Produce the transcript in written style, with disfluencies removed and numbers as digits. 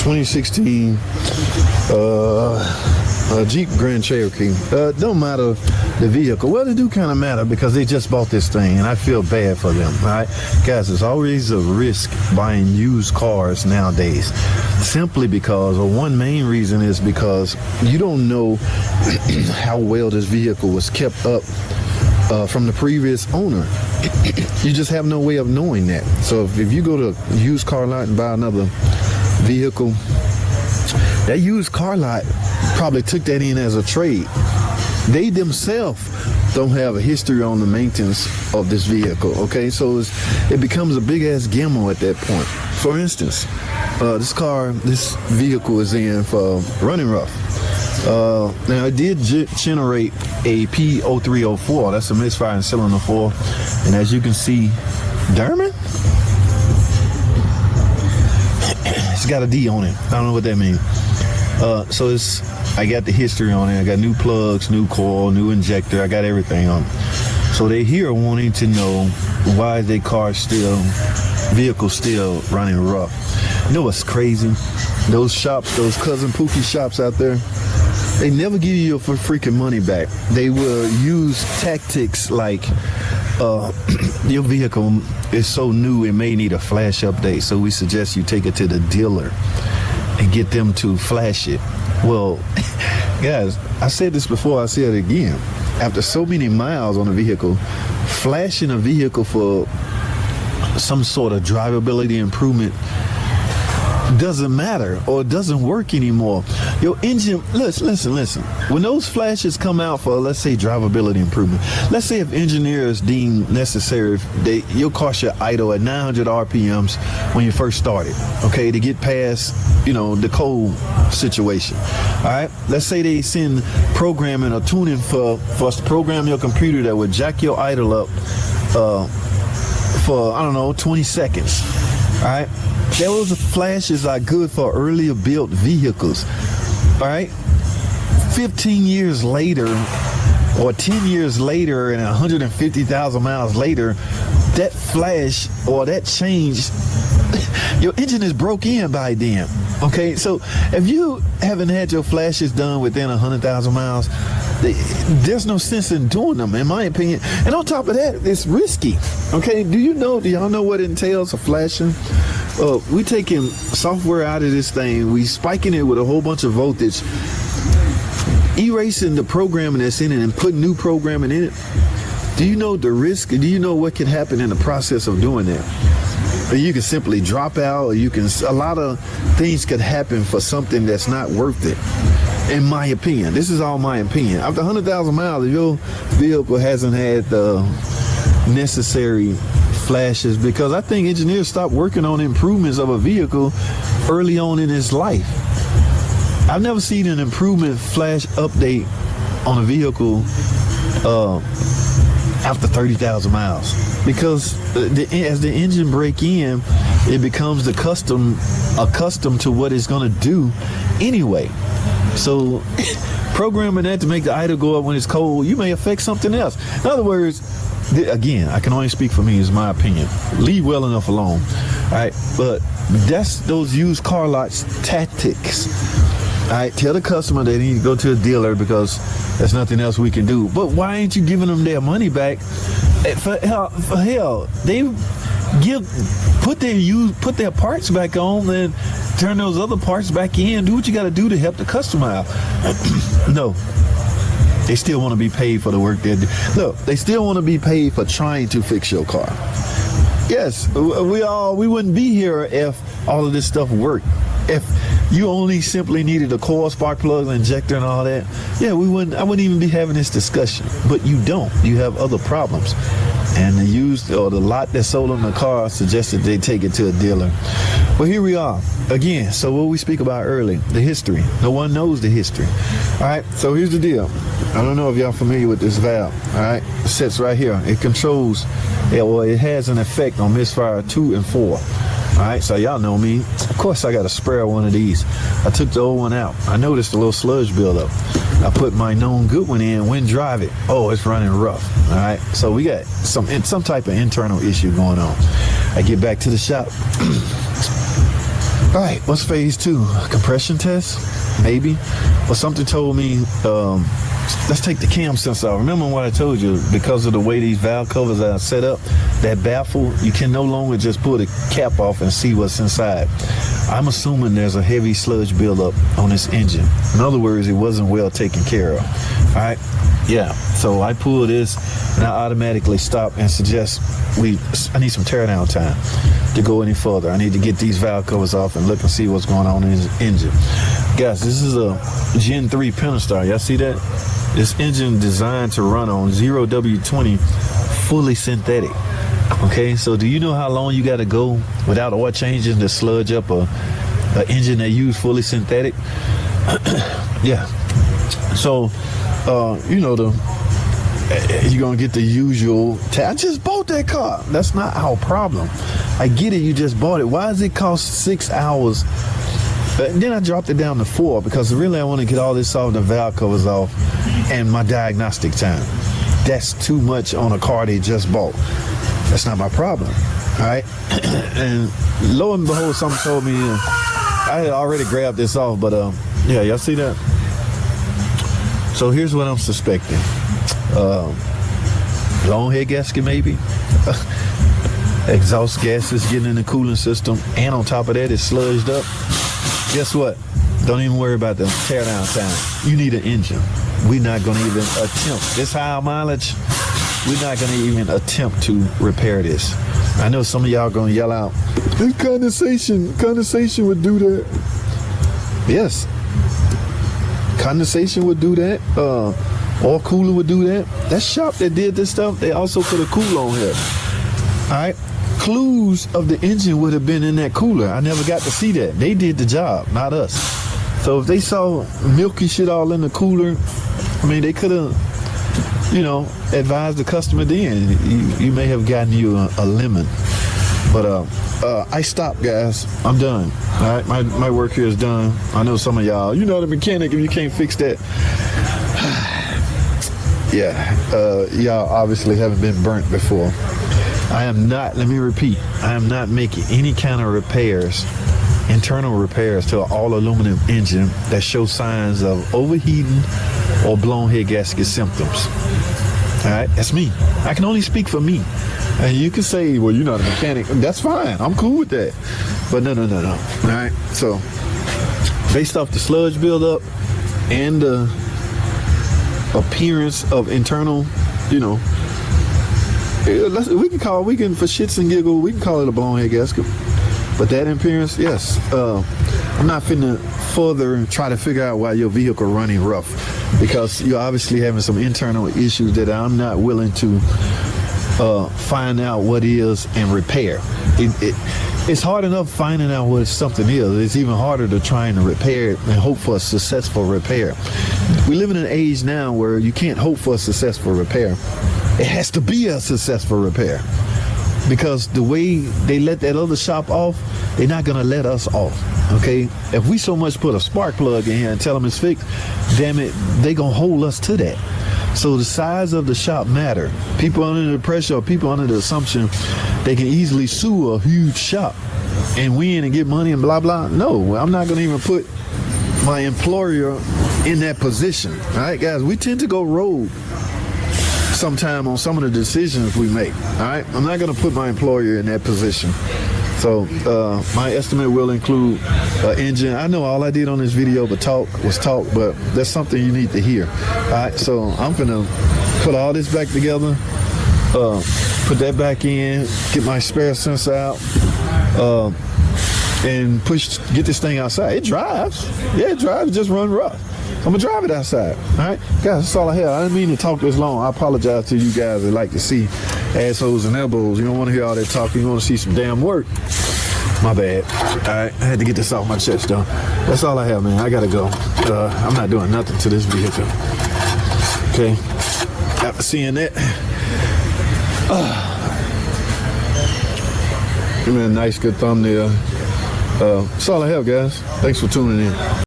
2016 Jeep Grand Cherokee. Don't matter the vehicle. Well, they do kind of matter because they just bought this thing, and I feel bad for them. All right, guys, there's always a risk buying used cars nowadays, simply because, or one main reason is because you don't know how well this vehicle was kept up from the previous owner. You just have no way of knowing that. So if you go to a used car lot and buy another vehicle, that used car lot probably took that in as a trade. They themselves don't have a history on the maintenance of this vehicle. Okay, so it becomes a big ass gamble at that point. For instance, this vehicle is in for running rough. Now it did generate a P0304. That's a misfire in cylinder 4, and as you can see, Derman, it's got a D on it. I don't know what that means. So I got the history on it. I got new plugs, new coil, new injector. I got everything on it. So they're here wanting to know why their vehicle still running rough. You know what's crazy? Those shops, those Cousin Pookie shops out there, they never give you your freaking money back. They will use tactics like, your vehicle is so new it may need a flash update, so we suggest you take it to the dealer and get them to flash it. Well, guys, I said this before, I say it again. After so many miles on a vehicle, flashing a vehicle for some sort of drivability improvement doesn't matter, or it doesn't work anymore. Your engine, listen. When those flashes come out for, let's say, drivability improvement, let's say if engineers deem necessary, your car should idle at 900 RPMs when you first started, okay, to get past, the cold situation. All right, let's say they send programming or tuning for us to program your computer that would jack your idle up for, 20 seconds. All right, those flashes are good for earlier built vehicles. All right, 15 years later or 10 years later and 150,000 miles later, that flash or that change, your engine is broke in by then. Okay, so if you haven't had your flashes done within 100,000 miles, there's no sense in doing them, in my opinion. And on top of that, it's risky. Okay, do y'all know what it entails of flashing? We taking software out of this thing, we spiking it with a whole bunch of voltage, erasing the programming that's in it and putting new programming in it. Do you know the risk? Do you know what can happen in the process of doing that? Or you can simply drop out, or a lot of things could happen for something that's not worth it, in my opinion. This is all my opinion. After 100,000 miles, if your vehicle hasn't had the necessary flashes, because I think engineers stop working on improvements of a vehicle early on in its life. I've never seen an improvement flash update on a vehicle after 30,000 miles, because as the engine break in, it becomes accustomed to what it's going to do anyway. So programming that to make the idle go up when it's cold, you may affect something else. In other words, again, I can only speak for me, is my opinion. Leave well enough alone. All right, but that's those used car lots tactics. All right, tell the customer they need to go to a dealer because there's nothing else we can do. But why ain't you giving them their money back? For hell, they put their parts back on and turn those other parts back in. Do what you got to do to help the customer out. No. They still want to be paid for the work they do. Look, they still want to be paid for trying to fix your car. Yes, we wouldn't be here if all of this stuff worked. If you only simply needed a coil, spark plug, injector, and all that, I wouldn't even be having this discussion. But you don't. You have other problems. And the lot that sold them the car suggested they take it to a dealer. Well, here we are again. So what we speak about earlier, the history. No one knows the history. All right. So here's the deal. I don't know if y'all familiar with this valve. All right. It sits right here. It controls. It has an effect on misfire 2 and 4. All right. So y'all know me. Of course, I got a spare one of these. I took the old one out. I noticed a little sludge buildup. I put my known good one in, went drive it. Oh, it's running rough. All right. So we got some type of internal issue going on. I get back to the shop. All right, what's phase 2? Compression test? Maybe. Or something told me, let's take the cam sensor out. Remember what I told you, because of the way these valve covers are set up, that baffle, you can no longer just pull the cap off and see what's inside. I'm assuming there's a heavy sludge buildup on this engine. In other words, it wasn't well taken care of. All right, yeah, so I pull this and I automatically stop and suggest I need some teardown time to go any further. I need to get these valve covers off and look and see what's going on in this engine. Guys, this is a Gen 3 Pentastar. Y'all see that? This engine designed to run on 0W20 fully synthetic. Okay, so do you know how long you got to go without oil changes to sludge up a engine that use fully synthetic? Yeah. So, you know, you're going to get the usual, I just bought that car. That's not our problem. I get it, you just bought it. Why does it cost 6 hours? And then I dropped it down to 4 because really I want to get all this off, the valve covers off, and my diagnostic time. That's too much on a car they just bought. That's not my problem. All right. And lo and behold, something told me I had already grabbed this off, but yeah, y'all see that? So here's what I'm suspecting. Long head gasket maybe. Exhaust gases getting in the cooling system, and on top of that it's sludged up. Guess what? Don't even worry about the teardown time. You need an engine. We're not going to even attempt this high mileage. We're not going to even attempt to repair this. I know some of y'all going to yell out, "This condensation would do that." Yes, condensation would do that. Oil cooler would do that. That shop that did this stuff, they also put a cooler on here. All right. Clues of the engine would have been in that cooler. I never got to see that. They did the job, not us. So if they saw milky shit all in the cooler, I mean, they could have, you know, advised the customer then. You may have gotten you a lemon. But I stopped, guys. I'm done. All right, my work here is done. I know some of y'all, you know, the mechanic, if you can't fix that. Yeah, y'all obviously haven't been burnt before. I am not, let me repeat, I am not making any kind of repairs, internal repairs to an all aluminum engine that show signs of overheating or blown head gasket symptoms. All right, that's me. I can only speak for me. And you can say, well, you're not a mechanic. That's fine. I'm cool with that. But no. All right, so based off the sludge buildup and the appearance of internal, you know, we can for shits and giggles, we can call it a blown head gasket. But that appearance, yes. I'm not finna further try to figure out why your vehicle running rough, because you're obviously having some internal issues that I'm not willing to find out what is and repair. It's hard enough finding out what something is. It's even harder to try and repair it and hope for a successful repair. We live in an age now where you can't hope for a successful repair. It has to be a successful repair, because the way they let that other shop off, they're not gonna let us off. Okay, if we so much put a spark plug in here and tell them it's fixed, damn it, they gonna hold us to that. So the size of the shop matter. People under the pressure, or people under the assumption they can easily sue a huge shop and win and get money and blah blah. No, I'm not gonna even put my employer in that position. All right, guys, we tend to go rogue sometime on some of the decisions we make. All right, I'm not going to put my employer in that position. So my estimate will include engine. I know all I did on this video was talk, but that's something you need to hear. All right, so I'm gonna put all this back together, put that back in, get my spare sensor out, and get this thing outside. It drives. Yeah, it drives. It just run rough. I'm gonna drive it outside. All right, guys, that's all I have. I didn't mean to talk this long. I apologize to you guys that like to see assholes and elbows. You don't want to hear all that talking. You want to see some damn work. My bad. All right, I had to get this off my chest, though. That's all I have, man. I gotta go. I'm not doing nothing to this vehicle. Okay. After seeing that, give me a nice, good thumbnail. That's all I have, guys. Thanks for tuning in.